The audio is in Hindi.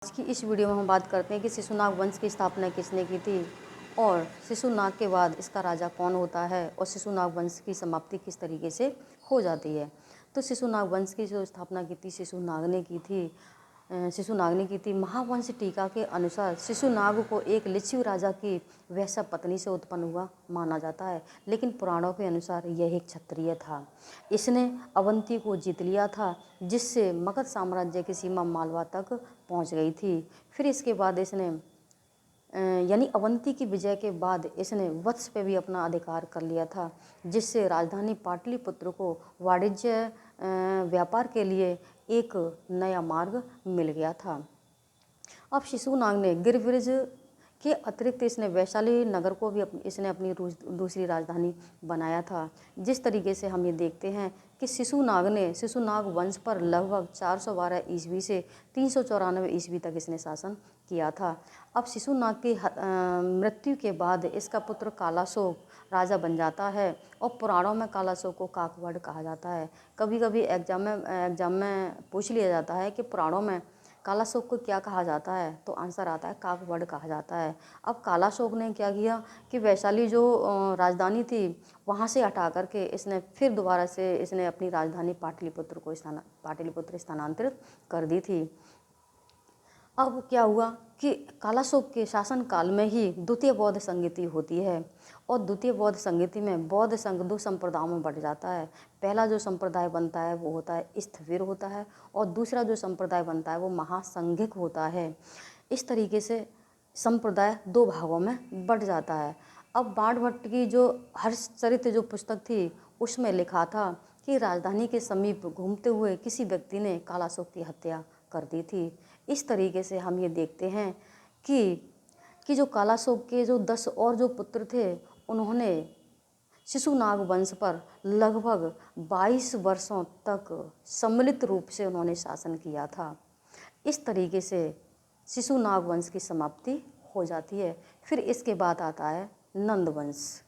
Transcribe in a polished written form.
आज की इस वीडियो में हम बात करते हैं कि शिशुनाग वंश की स्थापना किसने की थी और शिशुनाग के बाद इसका राजा कौन होता है और शिशुनाग वंश की समाप्ति किस तरीके से हो जाती है। तो शिशुनाग वंश की जो स्थापना की थी शिशुनाग ने की थी। महावंश टीका के अनुसार शिशुनाग को एक लिच्छवी राजा की वैश्य पत्नी से उत्पन्न हुआ माना जाता है, लेकिन पुराणों के अनुसार यह एक क्षत्रिय था। इसने अवंती को जीत लिया था, जिससे मगध साम्राज्य की सीमा मालवा तक पहुंच गई थी। फिर इसके बाद इसने यानी अवंती की विजय के बाद इसने वत्स पे भी अपना अधिकार कर लिया था, जिससे राजधानी पाटलिपुत्र को वाणिज्य व्यापार के लिए एक नया मार्ग मिल गया था। अब शिशुनाग ने गिरिब्रिज के अतिरिक्त इसने वैशाली नगर को भी इसने अपनी दूसरी राजधानी बनाया था। जिस तरीके से हम ये देखते हैं कि शिशुनाग वंश पर लगभग 412 ईस्वी से 394 ईस्वी तक इसने शासन किया था। अब शिशुनाग की मृत्यु के बाद इसका पुत्र कालाशोक राजा बन जाता है और पुराणों में कालाशोक को काकवड़ कहा जाता है। कभी कभी एग्जाम में पूछ लिया जाता है कि पुराणों में कालाशोक को क्या कहा जाता है, तो आंसर आता है काकवड़ कहा जाता है। अब कालाशोक ने क्या किया कि वैशाली जो राजधानी थी वहाँ से हटा करके इसने फिर दोबारा से इसने अपनी राजधानी पाटलिपुत्र स्थानांतरित कर दी थी। अब क्या हुआ कि कालाशोक के शासन काल में ही द्वितीय बौद्ध संगीति होती है और द्वितीय बौद्ध संगीति में बौद्ध संघ दो संप्रदायों में बढ़ जाता है। पहला जो संप्रदाय बनता है वो होता है स्थविर होता है और दूसरा जो संप्रदाय बनता है वो महासंघिक होता है। इस तरीके से संप्रदाय दो भागों में बढ़ जाता है। अब बाणभट्ट की जो हर्षचरित जो पुस्तक थी उसमें लिखा था कि राजधानी के समीप घूमते हुए किसी व्यक्ति ने कालाशोक की हत्या कर दी थी। इस तरीके से हम ये देखते हैं कि जो कालाशोक के जो 10 और जो पुत्र थे उन्होंने शिशुनाग वंश पर लगभग 22 वर्षों तक सम्मिलित रूप से उन्होंने शासन किया था। इस तरीके से शिशुनाग वंश की समाप्ति हो जाती है। फिर इसके बाद आता है नंद वंश।